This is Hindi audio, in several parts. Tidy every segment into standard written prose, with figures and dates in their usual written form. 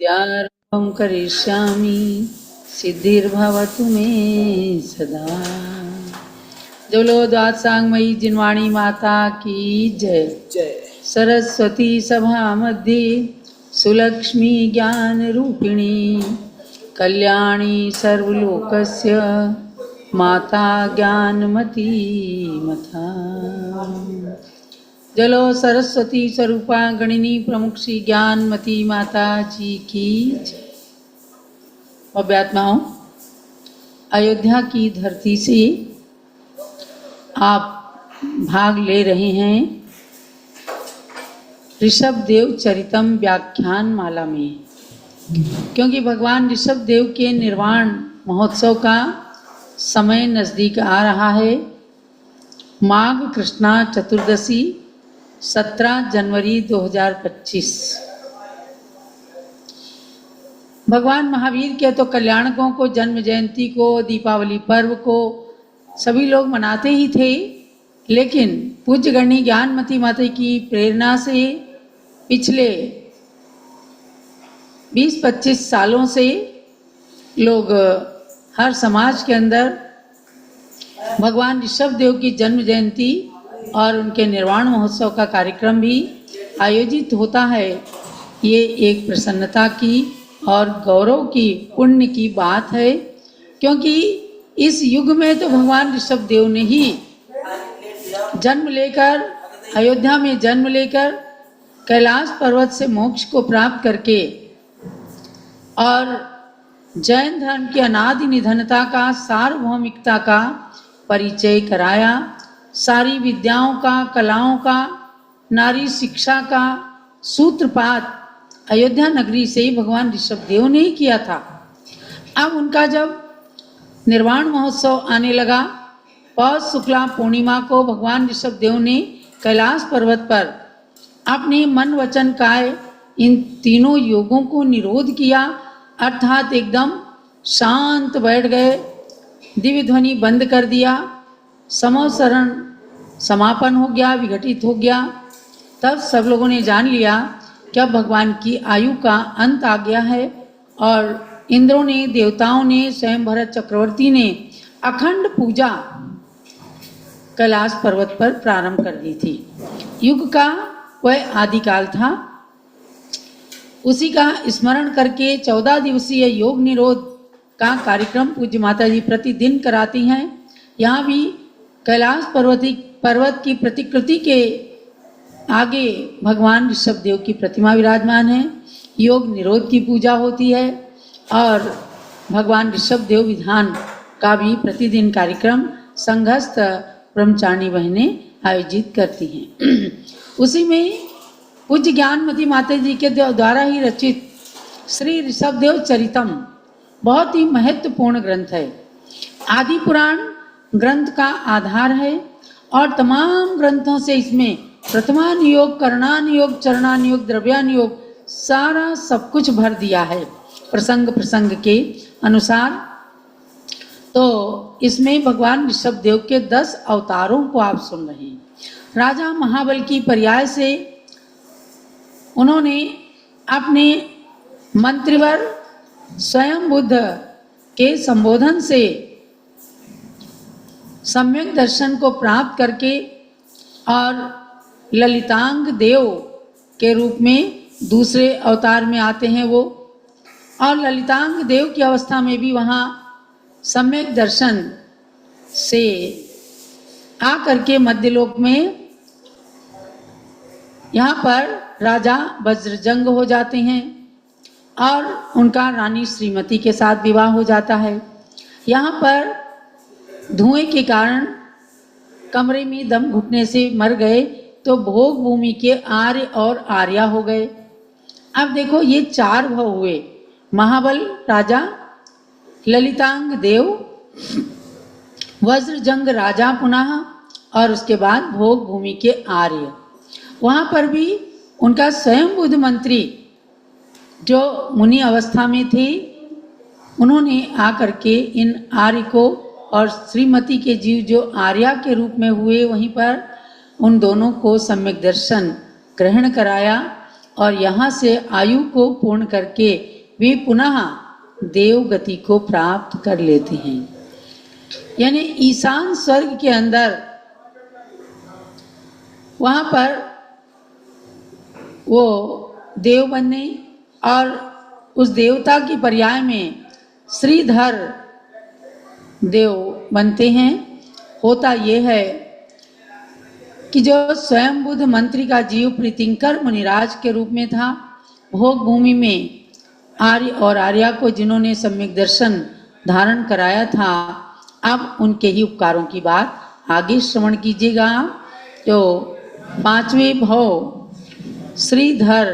विद्यारम्भं करिष्यामि सिद्धिर्भवतु मे सदा। जलो द्वादशांगमयी जिनवाणी माता की जय। जय। सरस्वती सभा मध्ये सुलक्ष्मी ज्ञान रूपिणी कल्याणी सर्वलोकस्य माता ज्ञानमती मथा। जलो सरस्वती स्वरूपा गणिनी प्रमुख श्री ज्ञानमती माता जी की जय। अभ्यात्माओं, अयोध्या की धरती से आप भाग ले रहे हैं ऋषभ देव चरितम व्याख्यान माला में, क्योंकि भगवान ऋषभ देव के निर्वाण महोत्सव का समय नज़दीक आ रहा है। माघ कृष्णा चतुर्दशी 17 जनवरी 2025। भगवान महावीर के तो कल्याणकों को जन्म जयंती को, दीपावली पर्व को सभी लोग मनाते ही थे, लेकिन पूज्य गणनी ज्ञानमती माता की प्रेरणा से पिछले 20-25 सालों से लोग हर समाज के अंदर भगवान ऋषभ देव की जन्म जयंती और उनके निर्वाण महोत्सव का कार्यक्रम भी आयोजित होता है। ये एक प्रसन्नता की और गौरव की, पुण्य की बात है, क्योंकि इस युग में तो भगवान ऋषभ देव ने ही जन्म लेकर, अयोध्या में जन्म लेकर, कैलाश पर्वत से मोक्ष को प्राप्त करके और जैन धर्म की अनादि निधनता का, सार्वभौमिकता का परिचय कराया। सारी विद्याओं का, कलाओं का, नारी शिक्षा का सूत्रपात अयोध्या नगरी से ही भगवान ऋषभ देव ने ही किया था। अब उनका जब निर्वाण महोत्सव आने लगा, पौष शुक्ला पूर्णिमा को भगवान ऋषभ देव ने कैलाश पर्वत पर अपने मन वचन काय इन तीनों योगों को निरोध किया, अर्थात एकदम शांत बैठ गए, दिव्य ध्वनि बंद कर दिया, समोसरण समापन हो गया, विघटित हो गया। तब सब लोगों ने जान लिया कि अब भगवान की आयु का अंत आ गया है और इंद्रों ने, देवताओं ने, स्वयं भरत चक्रवर्ती ने अखंड पूजा कैलाश पर्वत पर प्रारंभ कर दी थी। युग का वह आदिकाल था, उसी का स्मरण करके 14 दिवसीय योग निरोध का कार्यक्रम पूज्य माता जी प्रतिदिन कराती हैं। यहाँ भी कैलाश पर्वत की प्रतिकृति के आगे भगवान ऋषभ देव की प्रतिमा विराजमान है। योग निरोध की पूजा होती है और भगवान ऋषभ देव विधान का भी प्रतिदिन कार्यक्रम संघस्थ ब्रह्मचारिणी बहनें आयोजित करती हैं। उसी में पूज्य ज्ञानमती माता जी के द्वारा ही रचित श्री ऋषभ देव चरितम बहुत ही महत्वपूर्ण ग्रंथ है। आदि पुराण ग्रंथ का आधार है और तमाम ग्रंथों से इसमें प्रथमानुयोग, करणानुयोग, चरणानुयोग, द्रव्यानुयोग सारा सब कुछ भर दिया है प्रसंग प्रसंग के अनुसार। तो इसमें भगवान ऋषभ देव के 10 अवतारों को आप सुन रहे हैं। राजा महाबल की पर्याय से उन्होंने अपने मंत्रिवर स्वयं बुद्ध के संबोधन से सम्यक दर्शन को प्राप्त करके और ललितांग देव के रूप में दूसरे अवतार में आते हैं वो, और ललितांग देव की अवस्था में भी वहाँ सम्यक दर्शन से आकर के मध्यलोक में यहाँ पर राजा वज्रजंग हो जाते हैं और उनका रानी श्रीमती के साथ विवाह हो जाता है। यहाँ पर धुएं के कारण कमरे में दम घुटने से मर गए तो भोग भूमि के आर्य और आर्या हो गए। अब देखो ये 4 भव हुए, महाबल राजा, ललितांग देव, वज्रजंग राजा पुनः, और उसके बाद भोग भूमि के आर्य। वहाँ पर भी उनका स्वयं बुद्ध मंत्री जो मुनि अवस्था में थे, उन्होंने आकर के इन आर्य को और श्रीमती के जीव जो आर्या के रूप में हुए, वहीं पर उन दोनों को सम्यक दर्शन ग्रहण कराया और यहाँ से आयु को पूर्ण करके वे पुनः देव गति को प्राप्त कर लेते हैं। यानी ईशान स्वर्ग के अंदर वहाँ पर वो देव बनने और उस देवता की पर्याय में श्रीधर देव बनते हैं। होता ये है कि जो स्वयं बुद्ध मंत्री का जीव प्रीतिंकर मुनिराज के रूप में था, भोग भूमि में आर्य और आर्या को जिन्होंने सम्यक दर्शन धारण कराया था, अब उनके ही उपकारों की बात आगे श्रवण कीजिएगा। तो पांचवें भव श्रीधर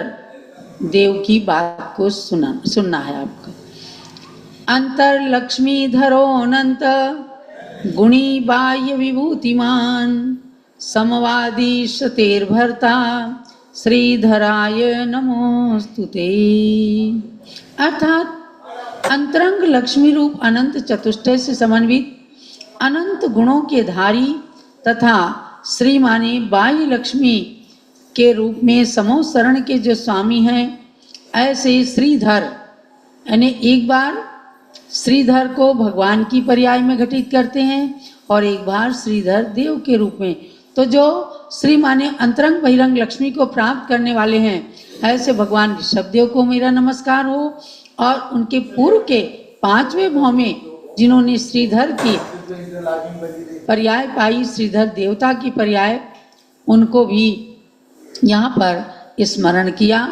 देव की बात को सुनना है आपको। अंतर लक्ष्मी धरो अनंत गुणी बाह्य विभूतिमान समवादी शतेर भरता श्रीधराय नमोस्तुते। अर्थात अंतरंग लक्ष्मी रूप अनंत चतुष्टय से समन्वित अनंत गुणों के धारी तथा श्री माने बाह्य लक्ष्मी के रूप में समो शरण के जो स्वामी हैं, ऐसे श्रीधर यानी एक बार श्रीधर को भगवान की पर्याय में घटित करते हैं और एक बार श्रीधर देव के रूप में। तो जो श्री माने अंतरंग बहिरंग लक्ष्मी को प्राप्त करने वाले हैं, ऐसे भगवान ऋषभदेव को मेरा नमस्कार हो। और उनके पूर्व के पांचवें भाव में जिन्होंने श्रीधर की पर्याय पाई, श्रीधर देवता की पर्याय, उनको भी यहाँ पर स्मरण किया।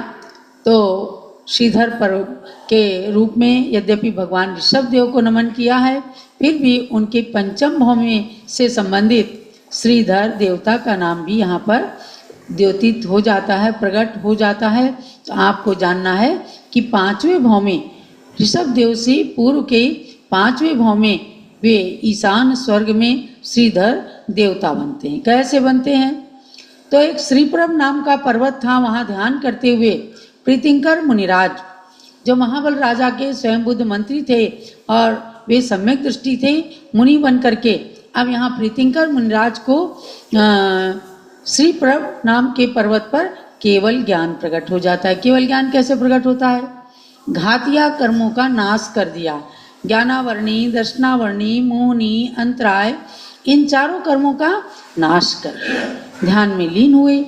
तो श्रीधर पर्व के रूप में यद्यपि भगवान ऋषभदेव को नमन किया है, फिर भी उनके पंचम भाव में से संबंधित श्रीधर देवता का नाम भी यहाँ पर द्योतित हो जाता है, प्रकट हो जाता है। तो आपको जानना है कि पांचवें भाव में ऋषभदेव से पूर्व के पांचवें भाव में वे ईशान स्वर्ग में श्रीधर देवता बनते हैं। कैसे बनते हैं? तो एक श्रीप्रभ नाम का पर्वत था, वहाँ ध्यान करते हुए प्रीतिंकर मुनिराज, जो महाबल राजा के स्वयं बुद्ध मंत्री थे और वे सम्यक दृष्टि थे, मुनि बन करके अब यहाँ प्रीतिंकर मुनिराज को श्रीप्रभ नाम के पर्वत पर केवल ज्ञान प्रकट हो जाता है। केवल ज्ञान कैसे प्रकट होता है? घातिया कर्मों का नाश कर दिया। ज्ञानावर्णी, दर्शनावर्णी, मोहनी, अंतराय, इन चारों कर्मों का नाश कर ध्यान में लीन हुए।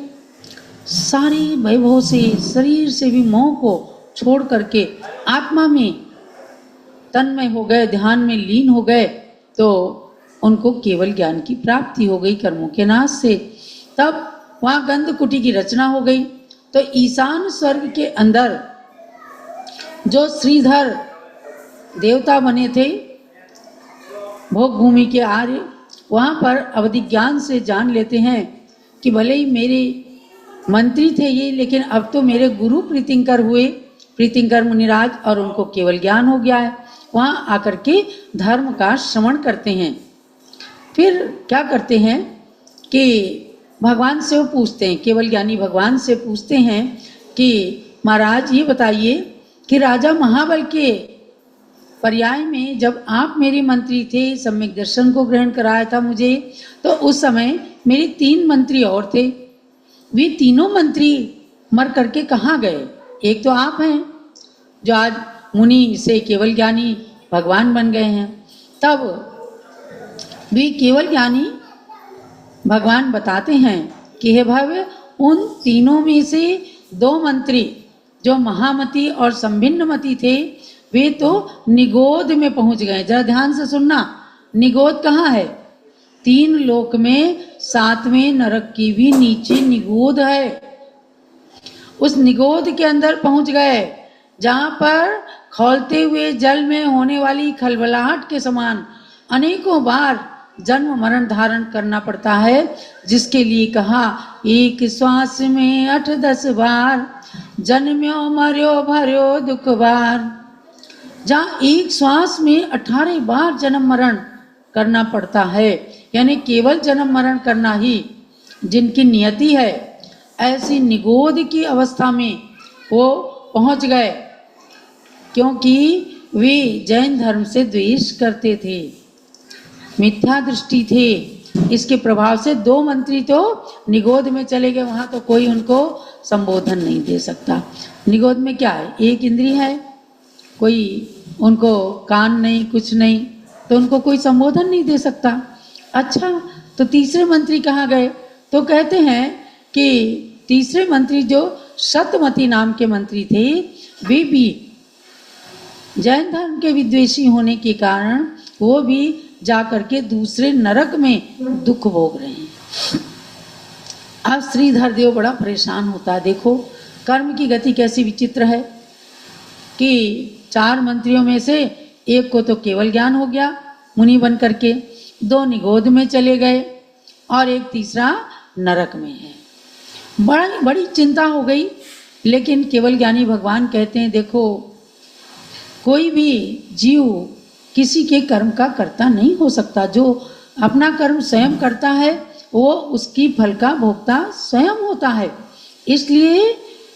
सारे वैभव से, शरीर से भी मोह को छोड़ करके आत्मा में तन्मय हो गए, ध्यान में लीन हो गए, तो उनको केवल ज्ञान की प्राप्ति हो गई कर्मों के नाश से। तब वहाँ गंध कुटी की रचना हो गई। तो ईशान स्वर्ग के अंदर जो श्रीधर देवता बने थे, भोग भूमि के आर्य, वहाँ पर अवधि ज्ञान से जान लेते हैं कि भले ही मेरे मंत्री थे ये, लेकिन अब तो मेरे गुरु प्रीतिंकर हुए, प्रीतिंकर मुनिराज, और उनको केवल ज्ञान हो गया है। वहाँ आकर के धर्म का श्रवण करते हैं। फिर क्या करते हैं कि भगवान से वो पूछते हैं, केवल ज्ञानी भगवान से पूछते हैं कि महाराज ये बताइए कि राजा महाबल के पर्याय में जब आप मेरे मंत्री थे, सम्यक दर्शन को ग्रहण कराया था मुझे, तो उस समय मेरे 3 मंत्री और थे। वे तीनों मंत्री मर करके कहाँ गए? एक तो आप हैं जो आज मुनि से केवल ज्ञानी भगवान बन गए हैं। तब वे केवल ज्ञानी भगवान बताते हैं कि हे भव्य, उन तीनों में से 2 मंत्री जो महामती और संभिन्नमती थे, वे तो निगोध में पहुंच गए। जरा ध्यान से सुनना, निगोध कहाँ है? 3 लोक में 7वें नरक की भी नीचे निगोध है। उस निगोध के अंदर पहुंच गए, जहां पर खौलते हुए जल में होने वाली खलबलाहट के समान अनेकों बार जन्म मरण धारण करना पड़ता है, जिसके लिए कहा एक श्वास में 8-10 बार जन्म्यो मर्यो भर्यो दुख बार। जहाँ एक श्वास में 18 बार जन्म मरण करना पड़ता है, यानी केवल जन्म मरण करना ही जिनकी नियति है, ऐसी निगोध की अवस्था में वो पहुंच गए, क्योंकि वे जैन धर्म से द्वेष करते थे, मिथ्या दृष्टि थे। इसके प्रभाव से 2 मंत्री तो निगोध में चले गए, वहां तो कोई उनको संबोधन नहीं दे सकता। निगोध में क्या है? एक इंद्री है कोई उनको कान नहीं, कुछ नहीं, तो उनको कोई संबोधन नहीं दे सकता। अच्छा, तो तीसरे मंत्री कहाँ गए? तो कहते हैं कि तीसरे मंत्री जो सतमती नाम के मंत्री थे, वे भी जैन धर्म के विद्वेषी होने के कारण वो भी जाकर के दूसरे नरक में दुख भोग रहे हैं। अब श्रीधर देव बड़ा परेशान होता है। देखो कर्म की गति कैसी विचित्र है कि 4 मंत्रियों में से एक को तो केवल ज्ञान हो गया मुनि बन करके, 2 निगोध में चले गए और एक तीसरा नरक में है। बड़ी चिंता हो गई। लेकिन केवल ज्ञानी भगवान कहते हैं, देखो कोई भी जीव किसी के कर्म का कर्ता नहीं हो सकता। जो अपना कर्म स्वयं करता है वो उसकी फल का भोक्ता स्वयं होता है। इसलिए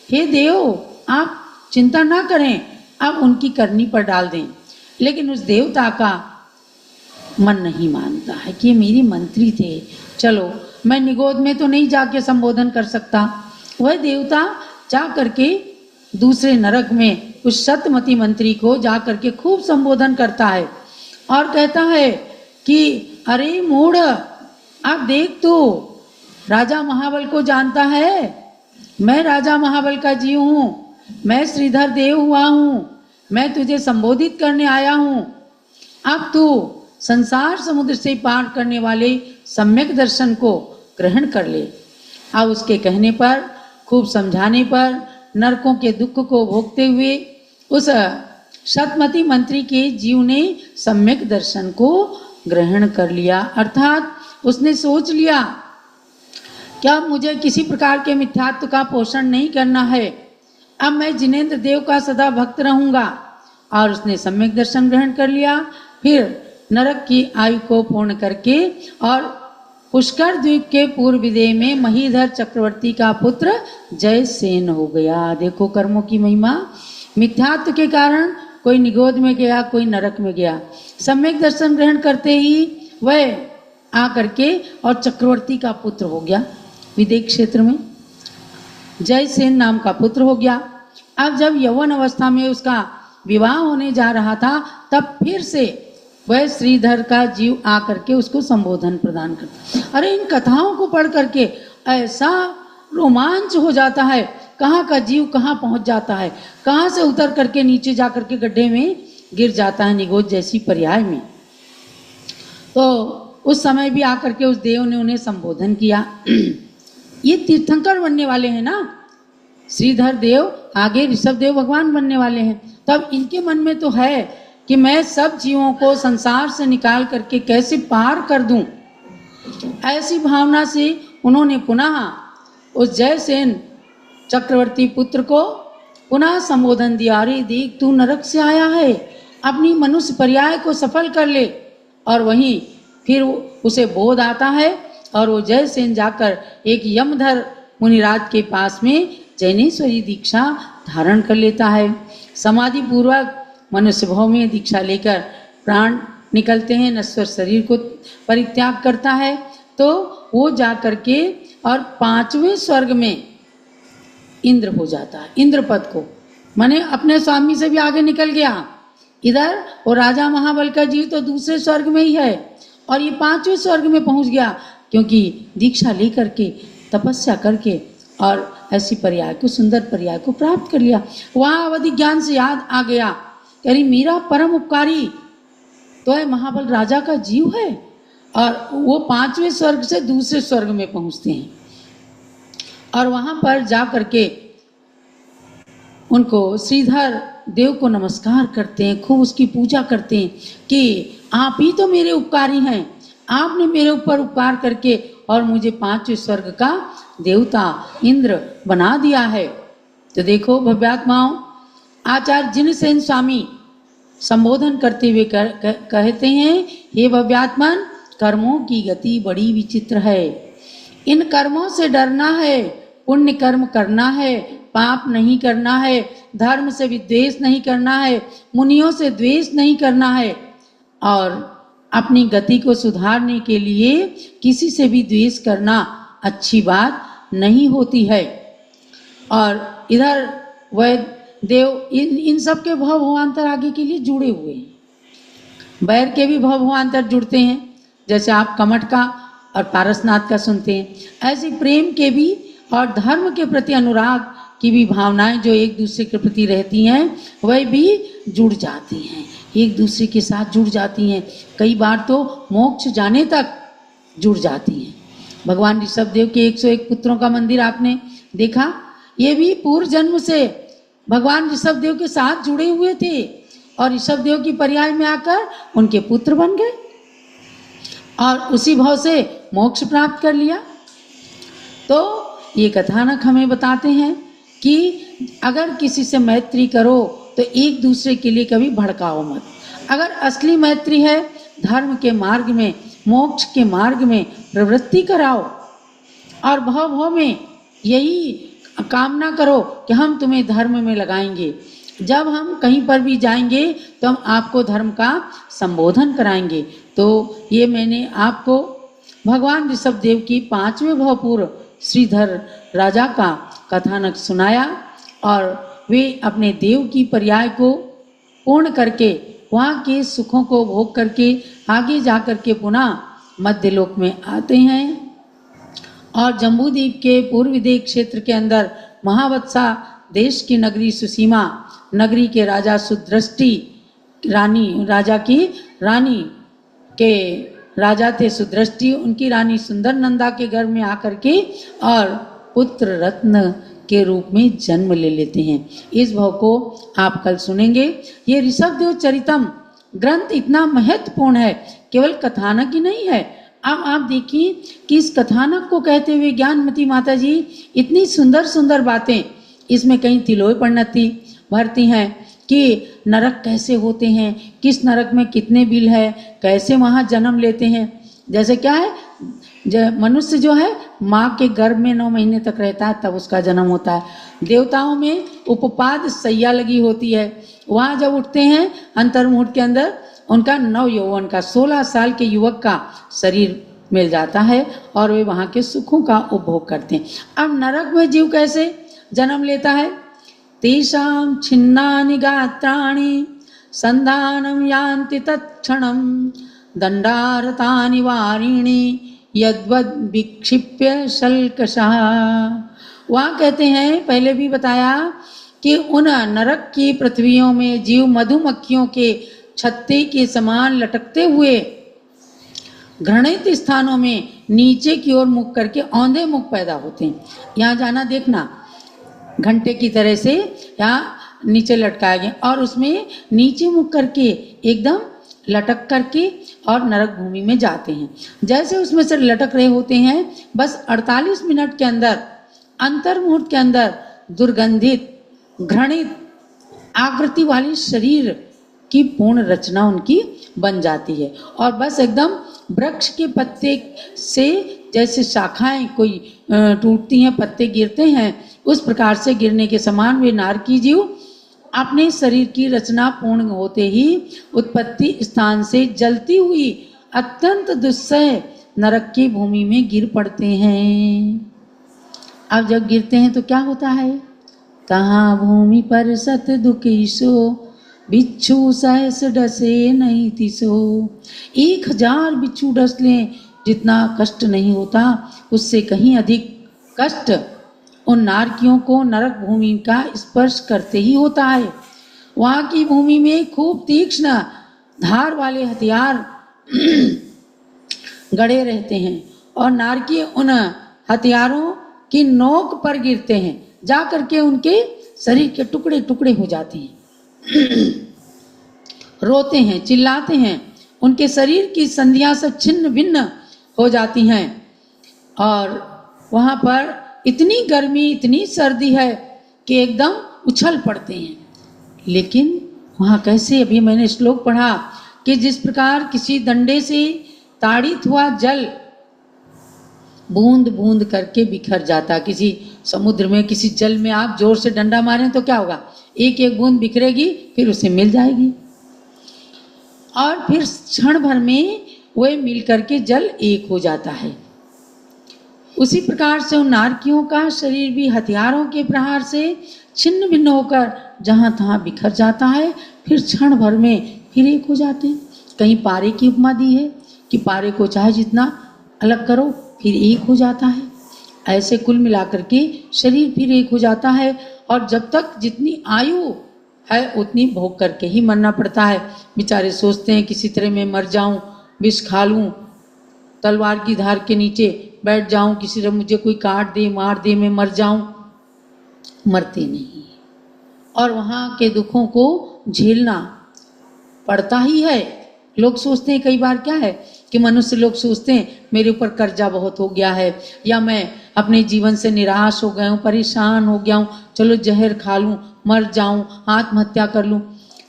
हे देव, आप चिंता ना करें, आप उनकी करनी पर डाल दें। लेकिन उस देवता का मन नहीं मानता है कि ये मेरी मंत्री थे, चलो मैं निगोद में तो नहीं जाके संबोधन कर सकता। वह देवता जा करके दूसरे नरक में उस सतमती मंत्री को जा करके खूब संबोधन करता है और कहता है कि अरे मूढ़, आप देख, तो राजा महाबल को जानता है? मैं राजा महाबल का जीव हूँ, मैं श्रीधर देव हुआ हूँ, मैं तुझे संबोधित करने आया हूँ। अब तू संसार समुद्र से पार करने वाले सम्यक दर्शन को ग्रहण कर ले। अब उसके कहने पर, खूब समझाने पर, नरकों के दुख को भोगते हुए उस सतमती मंत्री के जीव ने सम्यक दर्शन को ग्रहण कर लिया। अर्थात उसने सोच लिया कि अब मुझे किसी प्रकार के मिथ्यात्व का पोषण नहीं करना है, अब मैं जिनेंद्र देव का सदा भक्त रहूंगा। और उसने सम्यक दर्शन ग्रहण कर लिया। फिर नरक की आयु को पूर्ण करके और पुष्कर द्वीप के पूर्व विदेह में महीधर चक्रवर्ती का पुत्र जयसेन हो गया। देखो कर्मों की महिमा। मिथ्यात्व के कारण कोई निगोद में गया, कोई नरक में गया। सम्यक दर्शन ग्रहण करते ही वह आकर के और चक्रवर्ती का पुत्र हो गया। विदेह क्षेत्र में जयसेन नाम का पुत्र हो गया। अब जब यौवन अवस्था में उसका विवाह होने जा रहा था, तब फिर से वह श्रीधर का जीव आकर के उसको संबोधन प्रदान करता। अरे इन कथाओं को पढ़ करके ऐसा रोमांच हो जाता है, कहाँ का जीव कहाँ पहुंच जाता है, कहाँ से उतर करके नीचे जा करके गड्ढे में गिर जाता है, निगोद जैसी पर्याय में। तो उस समय भी आकर के उस देव ने उन्हें संबोधन किया। ये तीर्थंकर बनने वाले हैं ना, श्रीधर देव आगे ऋषभ देव भगवान बनने वाले हैं। तब इनके मन में तो है कि मैं सब जीवों को संसार से निकाल करके कैसे पार कर दूं। ऐसी भावना से उन्होंने पुनः उस जयसेन चक्रवर्ती पुत्र को पुनः संबोधन दिया। अरे देख, तू नरक से आया है, अपनी मनुष्य पर्याय को सफल कर ले। और वहीं फिर उसे बोध आता है और वो जयसेन जाकर एक यमधर मुनिराज के पास में जैनेश्वरी दीक्षा धारण कर लेता है। समाधि पूर्वक मनुष्य भाव में दीक्षा लेकर प्राण निकलते हैं, नश्वर शरीर को परित्याग करता है। तो वो जा करके और 5वें स्वर्ग में इंद्र हो जाता है। इंद्र पद को माने अपने स्वामी से भी आगे निकल गया। इधर वो राजा महाबल का जीव तो दूसरे स्वर्ग में ही है और ये 5वें स्वर्ग में पहुंच गया, क्योंकि दीक्षा लेकर के तपस्या करके और ऐसी पर्याय को, सुंदर पर्याय को प्राप्त कर लिया। वहाँ अवधि ज्ञान से याद आ गया, अरे मेरा परम उपकारी तो है महाबल राजा का जीव है। और वो 5वें स्वर्ग से दूसरे स्वर्ग में पहुंचते हैं और वहां पर जा करके उनको श्रीधर देव को नमस्कार करते हैं, खूब उसकी पूजा करते हैं कि आप ही तो मेरे उपकारी हैं, आपने मेरे ऊपर उपकार करके और मुझे 5वें स्वर्ग का देवता इंद्र बना दिया है। तो देखो भव्यात्माओं, आचार्य जिनसेन स्वामी संबोधन करते हुए कहते हैं, हे भव्यात्मन, कर्मों की गति बड़ी विचित्र है। इन कर्मों से डरना है, पुण्य कर्म करना है, पाप नहीं करना है, धर्म से विद्वेष नहीं करना है, मुनियों से द्वेष नहीं करना है और अपनी गति को सुधारने के लिए किसी से भी द्वेष करना अच्छी बात नहीं होती है। और इधर वह देव इन सब के भव भवांतर आगे के लिए जुड़े हुए हैं। बैर के भी भव भवांतर जुड़ते हैं, जैसे आप कमठ का और पारसनाथ का सुनते हैं, ऐसे प्रेम के भी और धर्म के प्रति अनुराग की भी भावनाएं जो एक दूसरे के प्रति रहती हैं वह भी जुड़ जाती हैं, एक दूसरे के साथ जुड़ जाती हैं, कई बार तो मोक्ष जाने तक जुड़ जाती हैं। भगवान ऋषभ देव के 101 पुत्रों का मंदिर आपने देखा, ये भी पूर्व जन्म से भगवान ऋषभ देव के साथ जुड़े हुए थे और ऋषभ देव की पर्याय में आकर उनके पुत्र बन गए और उसी भाव से मोक्ष प्राप्त कर लिया। तो ये कथानक हमें बताते हैं कि अगर किसी से मैत्री करो तो एक दूसरे के लिए कभी भड़काओ मत। अगर असली मैत्री है, धर्म के मार्ग में, मोक्ष के मार्ग में प्रवृत्ति कराओ और भव भव में यही कामना करो कि हम तुम्हें धर्म में लगाएंगे। जब हम कहीं पर भी जाएंगे तो हम आपको धर्म का संबोधन कराएंगे। तो ये मैंने आपको भगवान ऋषभ देव की 5वें भवपूर्व श्रीधर राजा का कथानक सुनाया और वे अपने देव की पर्याय को पूर्ण करके वहाँ के सुखों को भोग करके आगे जा कर के पुनः मध्यलोक में आते हैं और जम्बूद्वीप के पूर्व दिक क्षेत्र के अंदर महावत्सा देश की नगरी सुसीमा नगरी के राजा सुदृष्टि रानी, राजा की रानी के राजा थे सुदृष्टि, उनकी रानी सुंदर नंदा के घर में आकर के और पुत्र रत्न के रूप में जन्म ले लेते हैं। इस भाव को आप कल सुनेंगे। ये ऋषभ देव चरितम ग्रंथ इतना महत्वपूर्ण है, केवल कथानक ही नहीं है। अब आप देखिए कि इस कथानक को कहते हुए ज्ञानमती माता जी इतनी सुंदर सुंदर बातें इसमें कहीं तिलोय परिणति भरती हैं कि नरक कैसे होते हैं, किस नरक में कितने बिल है, कैसे वहाँ जन्म लेते हैं। जैसे क्या है, मनुष्य जो है माँ के गर्भ में 9 महीने तक रहता है, तब उसका जन्म होता है। देवताओं में उपपाद सैया लगी होती है, वहाँ जब उठते हैं अंतर्मुहूर्त के अंदर उनका नव यौवन का 16 साल के युवक का शरीर मिल जाता है और वे वहाँ के सुखों का उपभोग करते हैं। अब नरक में जीव कैसे जन्म लेता है? तेषां छिन्नानि गात्राणि संधानं यान्ति तत्क्षणं दंडारतानि वारिणी यद्वद् विक्षिप्य शल्कषः। वहाँ कहते हैं, पहले भी बताया कि उन नरक की पृथ्वियों में जीव मधुमक्खियों के छत्ते के समान लटकते हुए घृणित स्थानों में नीचे की ओर मुख करके औंधे मुख पैदा होते हैं। यहाँ जाना देखना, घंटे की तरह से यहाँ नीचे लटकाया गया और उसमें नीचे मुख करके एकदम लटक करके और नरक भूमि में जाते हैं। जैसे उसमें से लटक रहे होते हैं, बस 48 मिनट के अंदर अंतर्मुहूर्त के अंदर दुर्गंधित घृणित आकृति वाली शरीर की पूर्ण रचना उनकी बन जाती है और बस एकदम वृक्ष के पत्ते से जैसे शाखाएं कोई टूटती हैं, पत्ते गिरते हैं, उस प्रकार से गिरने के समान वे नारकी जीव अपने शरीर की रचना पूर्ण होते ही उत्पत्ति स्थान से जलती हुई अत्यंत दुस्सह नरक की भूमि में गिर पड़ते हैं। अब जब गिरते हैं तो क्या होता है? तहाँ भूमि पर सत दुखी सो बिच्छू सहस डसे नहीं तिसो। 1000 बिच्छू डस लें जितना कष्ट नहीं होता, उससे कहीं अधिक कष्ट उन नारकियों को नरक भूमि का स्पर्श करते ही होता है। वहाँ की भूमि में खूब तीक्ष्ण धार वाले हथियार गड़े रहते हैं और नारकी उन हथियारों की नोक पर गिरते हैं, जा करके उनके शरीर के टुकड़े टुकड़े हो जाते हैं। रोते हैं, चिल्लाते हैं, उनके शरीर की संधियां सब छिन्न भिन्न हो जाती हैं और वहाँ पर इतनी गर्मी इतनी सर्दी है कि एकदम उछल पड़ते हैं। लेकिन वहाँ कैसे, अभी मैंने श्लोक पढ़ा कि जिस प्रकार किसी दंडे से ताड़ित हुआ जल बूंद बूंद करके बिखर जाता, किसी समुद्र में किसी जल में आप जोर से डंडा मारें तो क्या होगा, एक एक बूंद बिखरेगी, फिर उसे मिल जाएगी और फिर क्षण भर में वह मिल करके जल एक हो जाता है। उसी प्रकार से उन नारकियों का शरीर भी हथियारों के प्रहार से छिन्न भिन्न होकर जहाँ तहाँ बिखर जाता है, फिर क्षण भर में फिर एक हो जाते हैं। कहीं पारे की उपमा दी है कि पारे को चाहे जितना अलग करो फिर एक हो जाता है। ऐसे कुल मिलाकर के शरीर फिर एक हो जाता है और जब तक जितनी आयु है उतनी भोग करके ही मरना पड़ता है। बेचारे सोचते हैं किसी तरह मैं मर जाऊं, विष खा लूं, तलवार की धार के नीचे बैठ जाऊं, किसी तरह मुझे कोई काट दे मार दे मैं मर जाऊं। मरते नहीं और वहाँ के दुखों को झेलना पड़ता ही है। लोग सोचते हैं कई बार क्या है कि मनुष्य लोग सोचते हैं मेरे ऊपर कर्जा बहुत हो गया है, या मैं अपने जीवन से निराश हो गया हूँ, परेशान हो गया हूँ, चलो जहर खा लूँ, मर जाऊं, आत्महत्या कर लूं।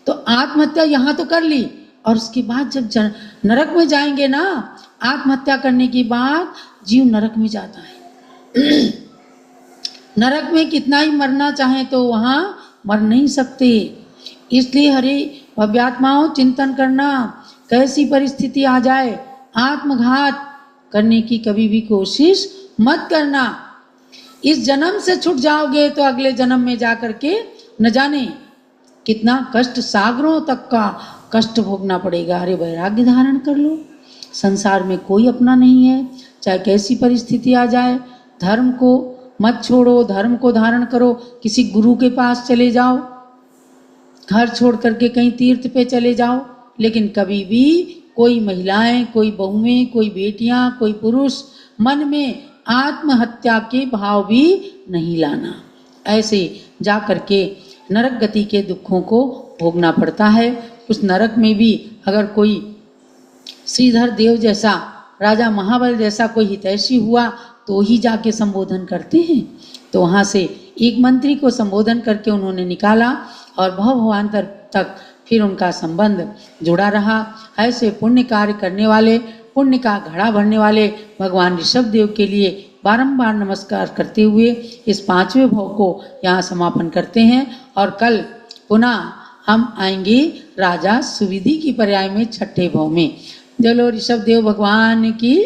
तो आत्महत्या यहाँ तो कर ली और उसके बाद जब नरक में जाएंगे ना, आत्महत्या करने के बाद जीव नरक में जाता है। नरक में कितना ही मरना चाहे तो वहां मर नहीं सकते। इसलिए हरे भव्यात्माओं चिंतन करना, कैसी परिस्थिति आ जाए आत्मघात करने की कभी भी कोशिश मत करना। इस जन्म से छूट जाओगे तो अगले जन्म में जाकर के न जाने कितना कष्ट, सागरों तक का कष्ट भोगना पड़ेगा। अरे वैराग्य धारण कर लो, संसार में कोई अपना नहीं है, चाहे कैसी परिस्थिति आ जाए। धर्म को मत छोड़ो, धर्म को धारण करो। किसी गुरु के पास चले जाओ, घर छोड़ करके कहीं तीर्थ पे चले जाओ, लेकिन कभी भी कोई महिलाएं, कोई बहुएं, कोई बेटियां, कोई पुरुष मन में आत्महत्या के भाव भी नहीं लाना। ऐसे जा करके नरक गति के दुखों को भोगना पड़ता है। उस नरक में भी अगर कोई श्रीधर देव जैसा, राजा महाबल जैसा कोई हितैषी हुआ तो ही जाके संबोधन करते हैं। तो वहाँ से एक मंत्री को संबोधन करके उन्होंने निकाला और भवान्तर तक फिर उनका संबंध जुड़ा रहा। ऐसे पुण्य कार्य करने वाले, पुण्य का घड़ा भरने वाले भगवान ऋषभ देव के लिए बारंबार नमस्कार करते हुए इस 5वें भव को यहाँ समापन करते हैं और कल पुनः हम आएंगे राजा सुविधि की पर्याय में 6ठे भव में। चलो ऋषभ देव भगवान की